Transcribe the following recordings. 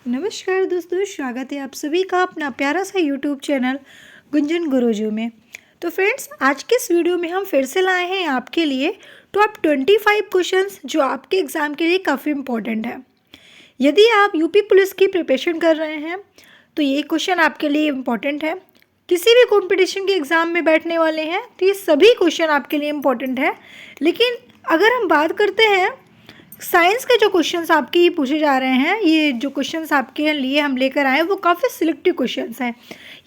नमस्कार दोस्तों, स्वागत है आप सभी का अपना प्यारा सा यूट्यूब चैनल गुंजन गुरुजी में। तो फ्रेंड्स, आज के इस वीडियो में हम फिर से लाए हैं आपके लिए टॉप 25 क्वेश्चंस जो आपके एग्ज़ाम के लिए काफ़ी इम्पोर्टेंट है। यदि आप यूपी पुलिस की प्रिपरेशन कर रहे हैं तो ये क्वेश्चन आपके लिए इम्पोर्टेंट है। किसी भी कॉम्पिटिशन के एग्ज़ाम में बैठने वाले हैं तो ये सभी क्वेश्चन आपके लिए इम्पोर्टेंट है। लेकिन अगर हम बात करते हैं साइंस के जो क्वेश्चंस आपके ये पूछे जा रहे हैं, ये जो क्वेश्चंस आपके लिए हम लेकर आए वो काफ़ी सिलेक्टिव क्वेश्चंस हैं।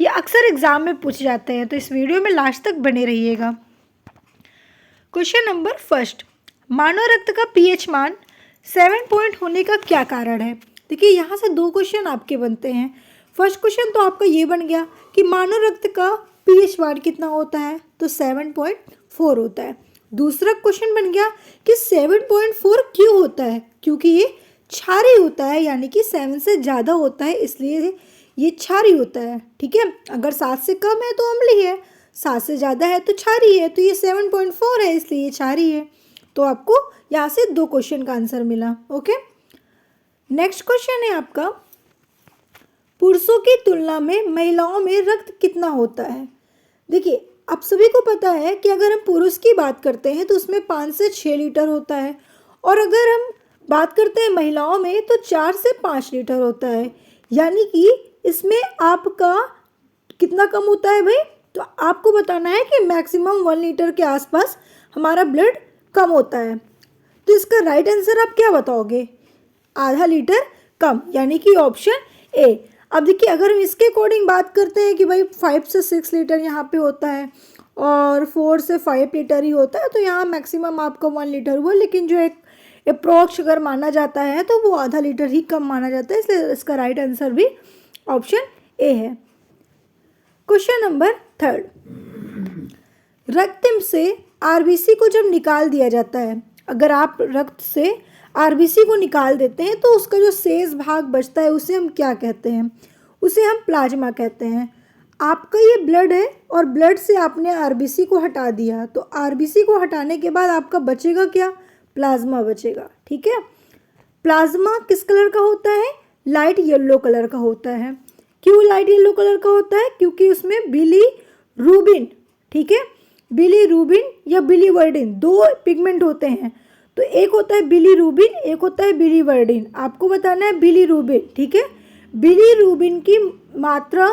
ये अक्सर एग्जाम में पूछे जाते हैं, तो इस वीडियो में लास्ट तक बने रहिएगा। क्वेश्चन नंबर फर्स्ट, मानव रक्त का पीएच मान 7 पॉइंट होने का क्या कारण है। देखिए, यहाँ से दो क्वेश्चन आपके बनते हैं। फर्स्ट क्वेश्चन तो आपका ये बन गया कि मानव रक्त का पीएच मान कितना होता है, तो 7.4 होता है। दूसरा क्वेश्चन बन गया कि 7.4 क्यों होता है, क्योंकि ये क्षारीय होता है, यानी कि 7 से ज़्यादा होता है इसलिए ये क्षारीय होता है। ठीक है, अगर 7 से कम है तो अम्लीय है, 7 से ज़्यादा है तो क्षारीय है, तो ये 7.4 है इसलिए ये क्षारीय है। तो आपको यहाँ से दो क्वेश्चन का आंसर मिला। ओके, नेक्स्ट क्वेश्चन है आपका, पुरुषों की तुलना में महिलाओं में रक्त कितना होता है। देखिए, आप सभी को पता है कि अगर हम पुरुष की बात करते हैं तो उसमें 5 से 6 लीटर होता है, और अगर हम बात करते हैं महिलाओं में तो 4 से 5 लीटर होता है। यानी कि इसमें आपका कितना कम होता है भाई, तो आपको बताना है कि मैक्सिमम 1 लीटर के आसपास हमारा ब्लड कम होता है। तो इसका राइट आंसर आप क्या बताओगे, आधा लीटर कम, यानी कि ऑप्शन ए। अब देखिए, अगर हम इसके अकॉर्डिंग बात करते हैं कि भाई 5 से 6 लीटर यहाँ पे होता है और 4 से 5 लीटर ही होता है, तो यहाँ मैक्सिमम आपका 1 लीटर हुआ। लेकिन जो एक अप्रोक्स अगर माना जाता है तो वो आधा लीटर ही कम माना जाता है, इसलिए इसका राइट आंसर भी ऑप्शन ए है। क्वेश्चन नंबर थर्ड, रक्त से आरबीसी को जब निकाल दिया जाता है, अगर आप रक्त से आरबीसी को निकाल देते हैं तो उसका जो शेष भाग बचता है उसे हम क्या कहते हैं, उसे हम प्लाज्मा कहते हैं। आपका ये ब्लड है और ब्लड से आपने आरबीसी को हटा दिया, तो आरबीसी को हटाने के बाद आपका बचेगा क्या, प्लाज्मा बचेगा। ठीक है, प्लाज्मा किस कलर का होता है, लाइट येलो कलर का होता है। क्यों लाइट येलो कलर का होता है, क्योंकि उसमें बिलीरुबिन, ठीक है, बिलीरुबिन या बिलीवर्डिन दो पिगमेंट होते हैं। तो एक होता है बिलीरुबिन, एक होता है बिलीवर्डिन। आपको बताना है बिलीरुबिन। ठीक है, बिलीरुबिन की मात्रा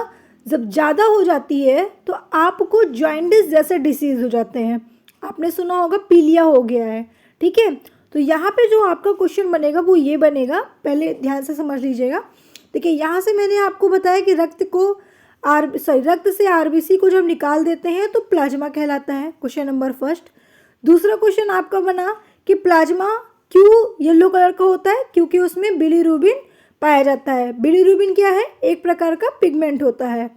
जब ज़्यादा हो जाती है तो आपको जॉइंडिस जैसे डिसीज़ हो जाते हैं। आपने सुना होगा पीलिया हो गया है। ठीक है, तो यहाँ पे जो आपका क्वेश्चन बनेगा वो ये बनेगा, पहले ध्यान से समझ लीजिएगा। देखिए, यहाँ से मैंने आपको बताया कि रक्त से आरबीसी को जब निकाल देते हैं तो प्लाज्मा कहलाता है, क्वेश्चन नंबर फर्स्ट। दूसरा क्वेश्चन आपका बना कि प्लाज्मा क्यों येलो कलर का होता है, क्योंकि उसमें बिलीरुबिन पाया जाता है। बिलीरुबिन क्या है, एक प्रकार का पिगमेंट होता है।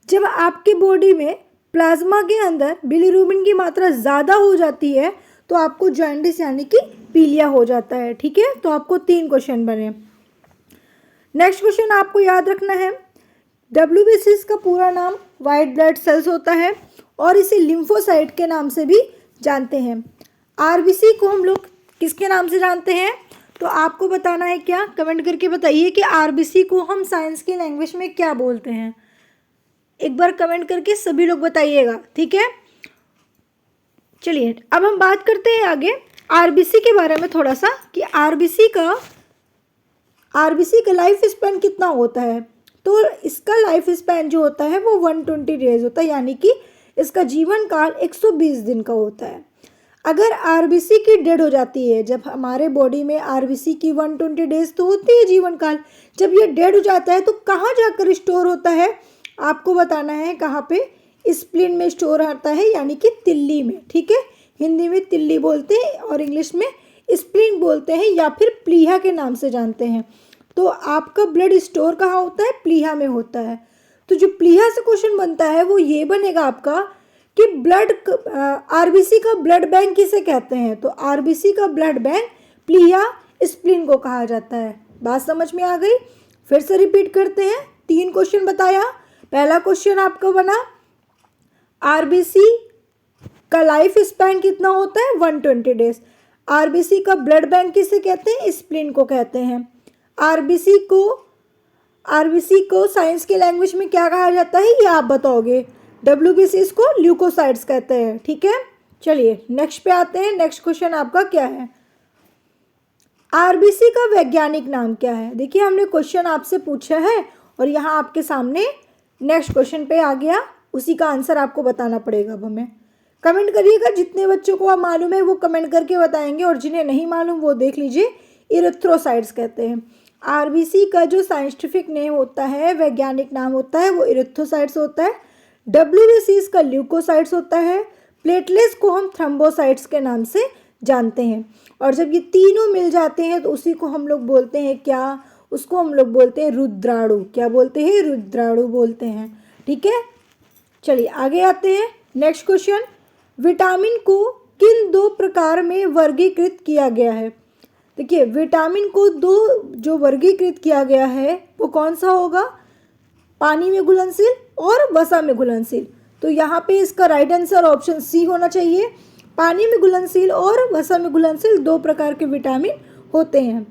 जब आपके बॉडी में प्लाज्मा के अंदर बिलीरुबिन की मात्रा ज़्यादा हो जाती है तो आपको जॉन्डिस यानी कि पीलिया हो जाता है। ठीक है, तो आपको 3 क्वेश्चन बने। नेक्स्ट क्वेश्चन आपको याद रखना है, डब्ल्यूबीसी का पूरा नाम वाइट ब्लड सेल्स होता है और इसे लिम्फोसाइट के नाम से भी जानते हैं। आरबीसी को हम लोग किसके नाम से जानते हैं, तो आपको बताना है क्या, कमेंट करके बताइए कि आरबीसी को हम साइंस की लैंग्वेज में क्या बोलते हैं। एक बार कमेंट करके सभी लोग बताइएगा। ठीक है, चलिए अब हम बात करते हैं आगे आरबीसी के बारे में थोड़ा सा, कि आरबीसी का लाइफ स्पैन कितना होता है। तो इसका लाइफ स्पैन जो होता है वो 120 डेज होता है, यानी कि इसका जीवन काल 120 दिन का होता है। अगर आरबीसी की डेड हो जाती है, जब हमारे बॉडी में आरबीसी की 120 डेज तो होती है जीवन काल, जब ये डेड हो जाता है तो कहाँ जाकर स्टोर होता है, आपको बताना है कहाँ पे, स्प्लीन में स्टोर होता है, यानी कि तिल्ली में। ठीक है, हिंदी में तिल्ली बोलते हैं और इंग्लिश में स्प्लीन बोलते हैं या फिर प्लीहा के नाम से जानते हैं। तो आपका ब्लड स्टोर कहाँ होता है, प्लीहा में होता है। तो जो प्लीहा से क्वेश्चन बनता है वो ये बनेगा आपका कि आरबीसी का ब्लड बैंक किसे कहते हैं, तो आरबीसी का ब्लड बैंक प्लीहा स्प्लीन को कहा जाता है। बात समझ में आ गई, फिर से रिपीट करते हैं। 3 क्वेश्चन बताया। पहला क्वेश्चन आपका बना आरबीसी का लाइफ स्पैन कितना होता है, 120 डेज। आरबीसी का ब्लड बैंक किसे कहते हैं, स्प्लीन को कहते हैं। आरबीसी को आरबीसी को साइंस के लैंग्वेज में क्या कहा जाता है, ये आप बताओगे। डब्ल्यूबीसी इसको ल्यूकोसाइट्स कहते हैं, ठीक है। चलिए नेक्स्ट पे आते हैं। नेक्स्ट क्वेश्चन आपका क्या है, आरबीसी का वैज्ञानिक नाम क्या है। देखिए हमने क्वेश्चन आपसे पूछा है और यहाँ आपके सामने नेक्स्ट क्वेश्चन पे आ गया, उसी का आंसर आपको बताना पड़ेगा। अब हमें कमेंट करिएगा, जितने बच्चों को आप मालूम है वो कमेंट करके बताएंगे और जिन्हें नहीं मालूम वो देख लीजिए। इरिथ्रोसाइट्स कहते हैं। आरबीसी का जो साइंटिफिक नेम होता है, वैज्ञानिक नाम होता है, वो इरिथ्रोसाइट्स होता है। डब्ल्यूबीसी का ल्यूकोसाइट्स होता है। प्लेटलेट्स को हम थ्रोम्बोसाइट्स के नाम से जानते हैं। और जब ये तीनों मिल जाते हैं तो उसी को हम लोग बोलते हैं क्या, उसको हम लोग बोलते हैं रुद्राणु। क्या बोलते हैं, रुद्राणु बोलते हैं, ठीक है। चलिए आगे आते हैं। नेक्स्ट क्वेश्चन, विटामिन को किन दो प्रकार में वर्गीकृत किया गया है। देखिए विटामिन को दो जो वर्गीकृत किया गया है वो कौन सा होगा, पानी में घुलनशील और वसा में घुलनशील। तो यहाँ पे इसका राइट आंसर ऑप्शन सी होना चाहिए। पानी में घुलनशील और वसा में घुलनशील दो प्रकार के विटामिन होते हैं।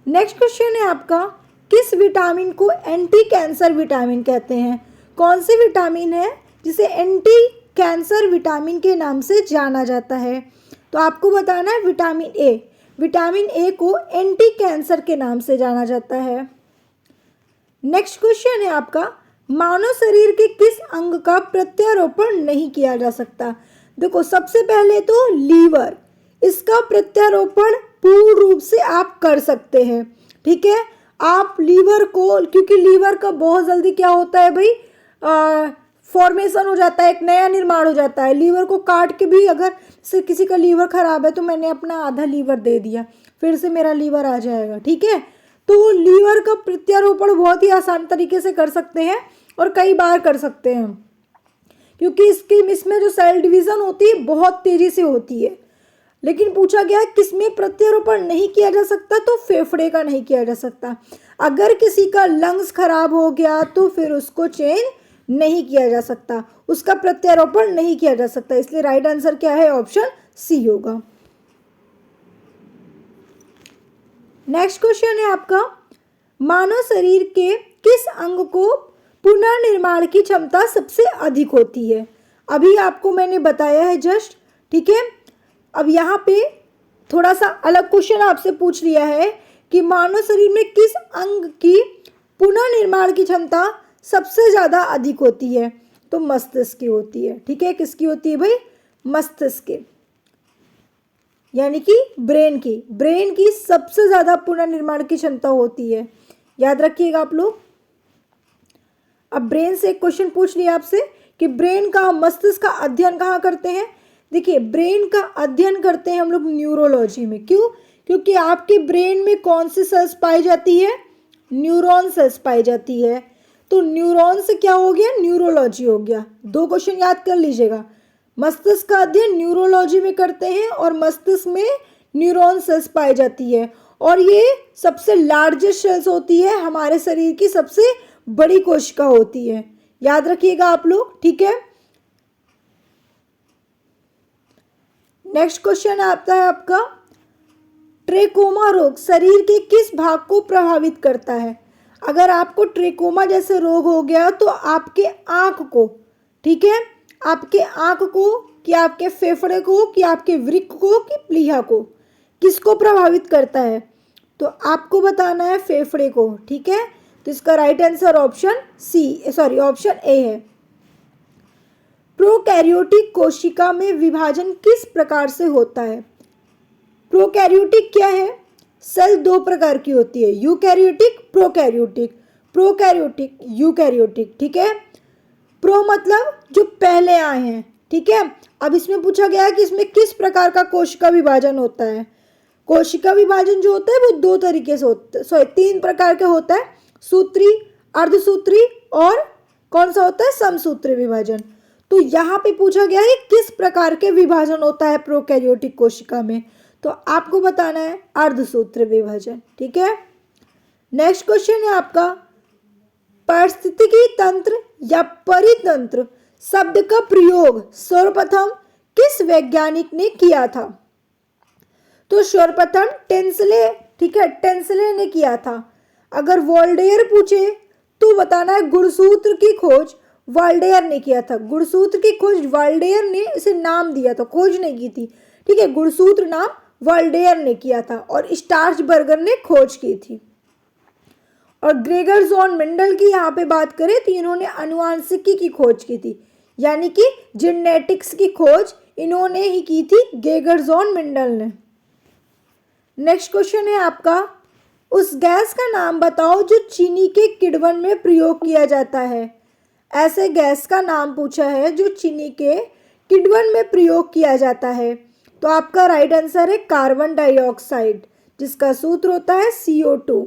नेक्स्ट क्वेश्चन है आपका, किस विटामिन को एंटी कैंसर विटामिन कहते हैं। कौन सी विटामिन है जिसे एंटी कैंसर विटामिन के नाम से जाना जाता है। तो आपको बताना है विटामिन ए। विटामिन ए को एंटी कैंसर के नाम से जाना जाता है। नेक्स्ट क्वेश्चन है आपका, मानव शरीर के किस अंग का प्रत्यारोपण नहीं किया जा सकता। देखो सबसे पहले तो लीवर, इसका प्रत्यारोपण पूर्ण रूप से आप कर सकते हैं, ठीक है। आप लीवर को, क्योंकि लीवर का बहुत जल्दी क्या होता है भाई, फॉर्मेशन हो जाता है, एक नया निर्माण हो जाता है। लीवर को काट के भी अगर से किसी का लीवर खराब है तो मैंने अपना आधा लीवर दे दिया, फिर से मेरा लीवर आ जाएगा, ठीक है। तो लीवर का प्रत्यारोपण बहुत ही आसान तरीके से कर सकते हैं और कई बार कर सकते हैं, क्योंकि इसमें जो सेल डिवीज़न होती है बहुत तेज़ी से होती है। लेकिन पूछा गया है किसमें प्रत्यारोपण नहीं किया जा सकता, तो फेफड़े का नहीं किया जा सकता। अगर किसी का लंग्स खराब हो गया तो फिर उसको चेंज नहीं किया जा सकता, उसका प्रत्यारोपण नहीं किया जा सकता। इसलिए राइट आंसर क्या है, ऑप्शन सी होगा। नेक्स्ट क्वेश्चन है आपका, मानव शरीर के किस अंग को पुनर्निर्माण की क्षमता सबसे अधिक होती है। अभी आपको मैंने बताया है जस्ट, ठीक है। अब यहाँ पे थोड़ा सा अलग क्वेश्चन आपसे पूछ लिया है कि मानव शरीर में किस अंग की पुनर्निर्माण की क्षमता सबसे ज़्यादा अधिक होती है। तो मस्तिष्क की होती है, ठीक है। किसकी होती है भाई, मस्तिष्क की, यानी कि ब्रेन की सबसे ज़्यादा पुनर्निर्माण की क्षमता होती है, याद रखिएगा आप लोग। अब ब्रेन से एक क्वेश्चन पूछ लिया आपसे कि ब्रेन का, मस्तिष्क का अध्ययन कहाँ करते हैं। देखिए ब्रेन का अध्ययन करते हैं हम लोग न्यूरोलॉजी में। क्यों, क्योंकि आपके ब्रेन में कौन सी सेल्स पाई जाती है, न्यूरॉन सेल्स पाई जाती है। तो न्यूरॉन से क्या हो गया, न्यूरोलॉजी हो गया। दो क्वेश्चन याद कर लीजिएगा, मस्तिष्क का अध्ययन न्यूरोलॉजी में करते हैं और मस्तिष्क में न्यूरॉन सेल्स पाई जाती है, और ये सबसे लार्जेस्ट सेल्स होती है, हमारे शरीर की सबसे बड़ी कोशिका होती है, याद रखिएगा आप लोग, ठीक है। नेक्स्ट क्वेश्चन आता है आपका, ट्रेकोमा रोग शरीर के किस भाग को प्रभावित करता है। अगर आपको ट्रेकोमा जैसे रोग हो गया तो आपके आँख को, ठीक है, आपके आँख को कि आपके फेफड़े को कि आपके वृक्क को कि प्लीहा को, किसको प्रभावित करता है। तो आपको बताना है फेफड़े को, ठीक है। तो इसका राइट आंसर ऑप्शन ए है। प्रोकैरियोटिक कोशिका में विभाजन किस प्रकार से होता है। प्रोकैरियोटिक क्या है, सेल दो प्रकार की होती है, यूकैरियोटिक, प्रोकैरियोटिक, यूकैरियोटिक, ठीक है। प्रो मतलब जो पहले आए हैं, ठीक है। अब इसमें पूछा गया है कि इसमें किस प्रकार का कोशिका विभाजन होता है। कोशिका विभाजन जो होता है वो दो तरीके से होता है, तीन प्रकार का होता है, सूत्री, अर्धसूत्री और कौन सा होता है, समसूत्री विभाजन। तो यहाँ पे पूछा गया है किस प्रकार के विभाजन होता है प्रोकैरियोटिक कोशिका में, तो आपको बताना है अर्धसूत्री विभाजन, ठीक है। नेक्स्ट क्वेश्चन है आपका, पारिस्थितिकी तंत्र या परितंत्र शब्द का प्रयोग सर्वप्रथम किस वैज्ञानिक ने किया था। तो सर्वप्रथम टेंसले, ठीक है, टेंसले ने किया था। अगर वोल्टेयर पूछे तो बताना है गुणसूत्र की खोज वोल्टेयर ने किया था। गुणसूत्र की खोज वोल्टेयर ने इसे नाम दिया था, खोज नहीं की थी, ठीक है। गुणसूत्र नाम वोल्टेयर ने किया था और स्टार्चबर्गर ने खोज की थी। और ग्रेगर जॉन मेंडल की यहाँ पे बात करें तो इन्होंने आनुवांशिकी की खोज की थी, यानी कि जेनेटिक्स की खोज इन्होंने ही की थी, ग्रेगर जॉन मेंडल ने। नेक्स्ट क्वेश्चन है आपका, उस गैस का नाम बताओ जो चीनी के किण्वन में प्रयोग किया जाता है। ऐसे गैस का नाम पूछा है जो चीनी के किण्वन में प्रयोग किया जाता है। तो आपका राइट आंसर है कार्बन डाइऑक्साइड, जिसका सूत्र होता है CO2।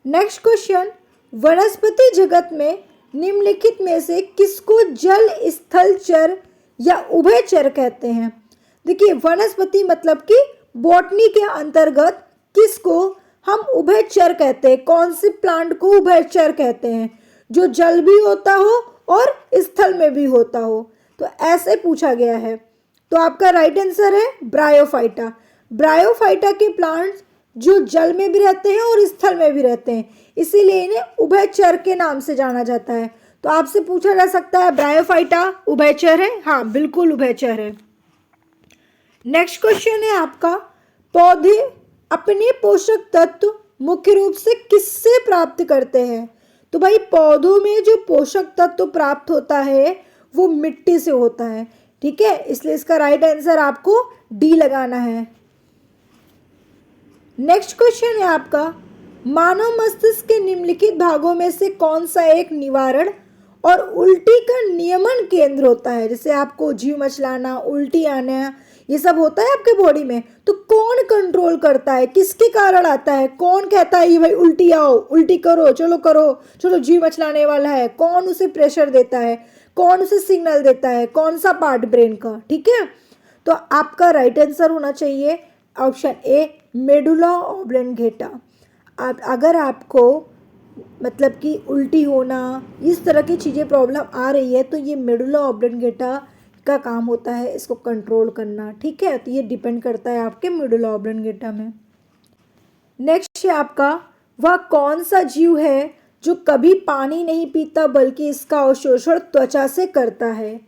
नेक्स्ट क्वेश्चन, वनस्पति जगत में निम्नलिखित में से किसको जल स्थल चर या उभयचर कहते हैं। देखिए वनस्पति मतलब कि बॉटनी के अंतर्गत किसको हम उभयचर कहते हैं, कौन से प्लांट को उभयचर कहते हैं, जो जल भी होता हो और स्थल में भी होता हो। तो ऐसे पूछा गया है। तो आपका राइट आंसर है ब्रायोफाइटा। ब्रायोफाइटा के प्लांट्स जो जल में भी रहते हैं और स्थल में भी रहते हैं, इसीलिए इन्हें उभयचर के नाम से जाना जाता है। तो आपसे पूछा जा सकता है ब्रायोफाइटा उभयचर है? हाँ बिल्कुल उभयचर है। नेक्स्ट क्वेश्चन है आपका, पौधे अपने पोषक तत्व मुख्य रूप से किससे प्राप्त करते हैं। तो भाई पौधों में जो पोषक तत्व प्राप्त होता है वो मिट्टी से होता है, ठीक है, इसलिए इसका राइट आंसर आपको डी लगाना है। नेक्स्ट क्वेश्चन है आपका, मानव मस्तिष्क के निम्नलिखित भागों में से कौन सा एक निवारण और उल्टी का नियमन केंद्र होता है। जैसे आपको जीव मचलाना, उल्टी आना, ये सब होता है आपके बॉडी में, तो कौन कंट्रोल करता है, किसके कारण आता है, कौन कहता है ये भाई उल्टी आओ, उल्टी करो, चलो करो, चलो जीव मचलाने वाला है, कौन उसे प्रेशर देता है, कौन उसे सिग्नल देता है, कौन सा पार्ट ब्रेन का, ठीक है। तो आपका राइट आंसर होना चाहिए ऑप्शन ए मेडुला ऑब्लंगेटा। अगर आपको मतलब कि उल्टी होना इस तरह की चीज़ें प्रॉब्लम आ रही है तो ये मेडुला ऑब्लंगेटा का काम होता है इसको कंट्रोल करना, ठीक है। तो ये डिपेंड करता है आपके मेडुला ऑब्लंगेटा में। नेक्स्ट है आपका, वह कौन सा जीव है जो कभी पानी नहीं पीता बल्कि इसका अवशोषण त्वचा से करता है।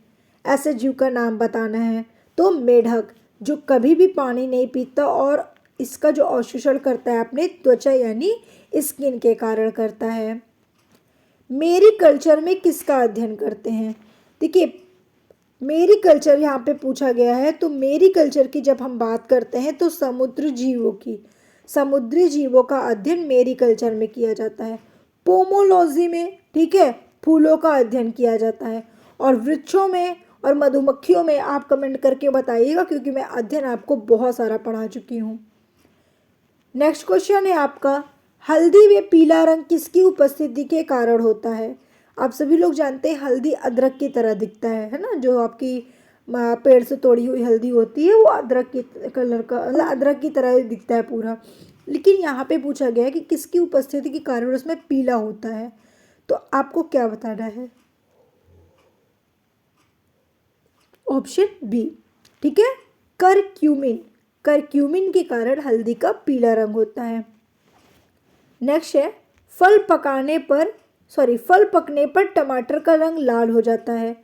ऐसे जीव का नाम बताना है। तो मेढक जो कभी भी पानी नहीं पीता और इसका जो अवशोषण करता है अपने त्वचा यानी स्किन के कारण करता है। मेरी कल्चर में किसका अध्ययन करते हैं। देखिए मेरी कल्चर यहाँ पे पूछा गया है, तो मेरी कल्चर की जब हम बात करते हैं तो समुद्री जीवों का अध्ययन मेरी कल्चर में किया जाता है। पोमोलॉजी में, ठीक है, फूलों का अध्ययन किया जाता है। और वृक्षों में और मधुमक्खियों में आप कमेंट करके बताइएगा, क्योंकि मैं अध्ययन आपको बहुत सारा पढ़ा चुकी हूँ। नेक्स्ट क्वेश्चन है आपका, हल्दी व पीला रंग किसकी उपस्थिति के कारण होता है। आप सभी लोग जानते हैं हल्दी अदरक की तरह दिखता है ना, जो आपकी पेड़ से तोड़ी हुई हल्दी होती है वो अदरक की कलर का, अदरक की तरह दिखता है पूरा। लेकिन यहाँ पे पूछा गया है कि किसकी उपस्थिति के कारण उसमें पीला होता है। तो आपको क्या बताना है, ऑप्शन बी, ठीक है, करक्यूमिन के कारण हल्दी का पीला रंग होता है। नेक्स्ट है, फल पकने पर टमाटर का रंग लाल हो जाता है,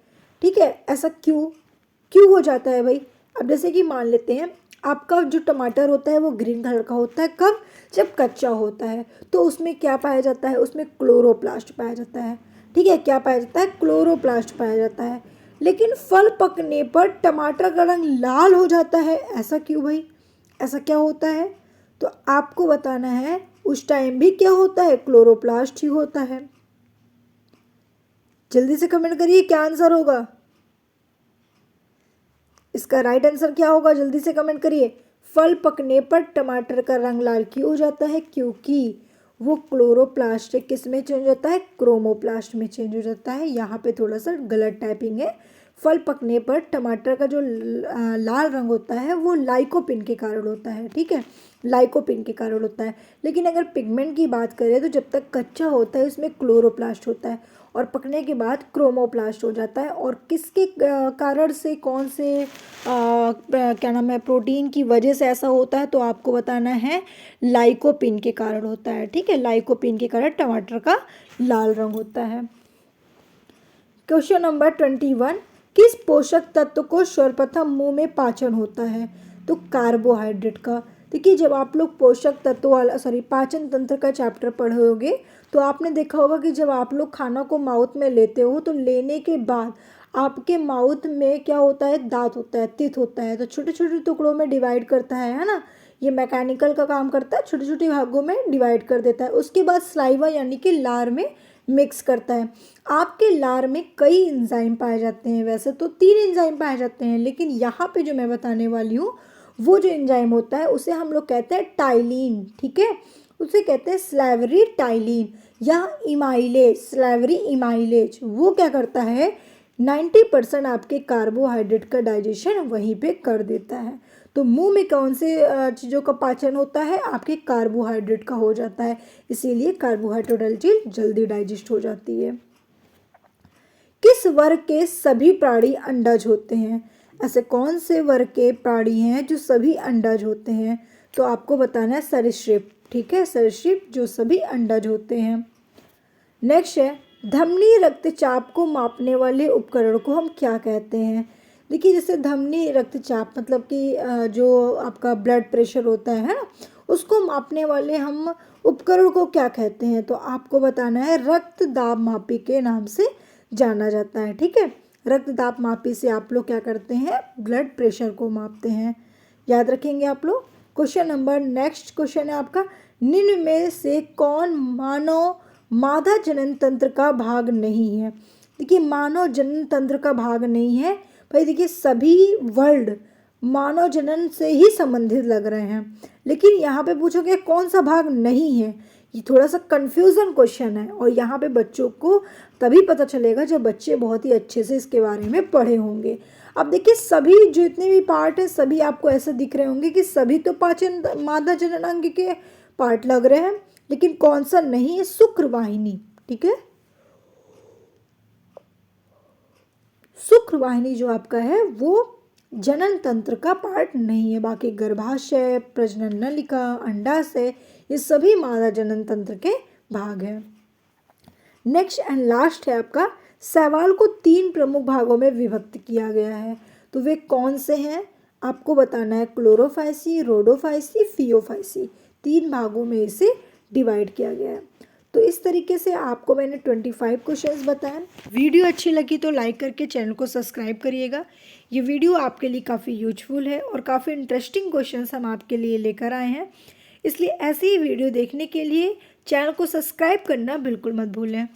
ठीक है, ऐसा क्यों हो जाता है भाई। अब जैसे कि मान लेते हैं आपका जो टमाटर होता है वो ग्रीन कलर का होता है, कब, जब कच्चा होता है। तो उसमें क्या पाया जाता है, उसमें क्लोरोप्लास्ट पाया जाता है, ठीक है, क्या पाया जाता है, क्लोरोप्लास्ट पाया जाता है। लेकिन फल पकने पर टमाटर का रंग लाल हो जाता है, ऐसा क्यों भाई, ऐसा क्या होता है। तो आपको बताना है उस टाइम भी क्या होता है, क्लोरोप्लास्ट ही होता है। जल्दी से कमेंट करिए क्या आंसर होगा, इसका राइट आंसर क्या होगा, जल्दी से कमेंट करिए। फल पकने पर टमाटर का रंग लाल क्यों हो जाता है, क्योंकि वो क्लोरोप्लास्ट किस में चेंज होता है, क्रोमोप्लास्ट में चेंज हो जाता है। यहाँ पे थोड़ा सा गलत टाइपिंग है। फल पकने पर टमाटर का जो लाल रंग होता है वो लाइकोपिन के कारण होता है, ठीक है, लाइकोपिन के कारण होता है। लेकिन अगर पिगमेंट की बात करें तो जब तक कच्चा होता है उसमें क्लोरोप्लास्ट होता है, और पकने के बाद क्रोमोप्लास्ट हो जाता है। और किसके कारण से, कौन से क्या नाम है, प्रोटीन की वजह से ऐसा होता है, तो आपको बताना है लाइकोपिन के कारण होता है। ठीक है, लाइकोपिन के कारण टमाटर का लाल रंग होता है। क्वेश्चन नंबर 21, किस पोषक तत्व को सर्वप्रथम मुंह में पाचन होता है? तो कार्बोहाइड्रेट का। देखिए, जब आप लोग पोषक तत्व वाला पाचन तंत्र का चैप्टर पढ़े होगे तो आपने देखा होगा कि जब आप लोग खाना को माउथ में लेते हो तो लेने के बाद आपके माउथ में क्या होता है, दांत होता है, टीथ होता है, तो छोटे छोटे टुकड़ों में डिवाइड करता है ना। ये मैकेनिकल का काम करता है, छोटे छोटे भागों में डिवाइड कर देता है। उसके बाद स्लाइवा यानी कि लार में मिक्स करता है। आपके लार में कई एंजाइम पाए जाते हैं, वैसे तो 3 एंजाइम पाए जाते हैं, लेकिन यहाँ पे जो मैं बताने वाली हूँ वो जो एंजाइम होता है उसे हम लोग कहते हैं टाइलिन। ठीक है, उसे कहते हैं स्लैवरी टाइलिन या इमाइलेज, स्लैवरी इमाइलेज। वो क्या करता है, 90% आपके कार्बोहाइड्रेट का डाइजेशन वहीं पे कर देता है। तो मुंह में कौन से चीज़ों का पाचन होता है, आपके कार्बोहाइड्रेट का हो जाता है, इसीलिए कार्बोहाइड्रेट चीज जल्दी डाइजेस्ट हो जाती है। किस वर्ग के सभी प्राणी अंडज होते हैं? ऐसे कौन से वर्ग के प्राणी हैं जो सभी अंडज होते हैं? तो आपको बताना है सरीसृप। ठीक है, सरीसृप जो सभी अंडज होते हैं। नेक्स्ट है, धमनी रक्तचाप को मापने वाले उपकरण को हम क्या कहते हैं? देखिए, जैसे धमनी रक्तचाप मतलब कि जो आपका ब्लड प्रेशर होता है ना, उसको मापने वाले हम उपकरण को क्या कहते हैं? तो आपको बताना है रक्त दाब मापी के नाम से जाना जाता है। ठीक है, रक्त दाब मापी से आप लोग क्या करते हैं, ब्लड प्रेशर को मापते हैं। याद रखेंगे आप लोग। क्वेश्चन नंबर, नेक्स्ट क्वेश्चन है आपका, निम्न में से कौन मानव मादा जनन तंत्र का भाग नहीं है? देखिए, मानव जनन तंत्र का भाग नहीं है भाई। देखिए, सभी वर्ड मानव जनन से ही संबंधित लग रहे हैं, लेकिन यहाँ पे पूछोगे कौन सा भाग नहीं है, ये थोड़ा सा कंफ्यूजन क्वेश्चन है। और यहाँ पे बच्चों को तभी पता चलेगा जब बच्चे बहुत ही अच्छे से इसके बारे में पढ़े होंगे। अब देखिए, सभी जो इतने भी पार्ट है सभी आपको ऐसे दिख रहे होंगे कि सभी तो पाचन मादा जनन अंग के पार्ट लग रहे हैं, लेकिन कौन सा नहीं है, शुक्रवाहिनी। ठीक है, शुक्रवाहिनी जो आपका है वो जनन तंत्र का पार्ट नहीं है। बाकी गर्भाशय, प्रजनन नलिका, अंडाशय, ये सभी मादा जनन तंत्र के भाग हैं। नेक्स्ट एंड लास्ट है आपका, शैवाल को 3 प्रमुख भागों में विभक्त किया गया है, तो वे कौन से हैं? आपको बताना है क्लोरोफाइसी, रोडोफाइसी, फियोफाइसी। 3 भागों में इसे डिवाइड किया गया है। तो इस तरीके से आपको मैंने 25 क्वेश्चंस बताए। वीडियो अच्छी लगी तो लाइक करके चैनल को सब्सक्राइब करिएगा। ये वीडियो आपके लिए काफ़ी यूजफुल है और काफ़ी इंटरेस्टिंग क्वेश्चंस हम आपके लिए लेकर आए हैं, इसलिए ऐसे ही वीडियो देखने के लिए चैनल को सब्सक्राइब करना बिल्कुल मत भूलें।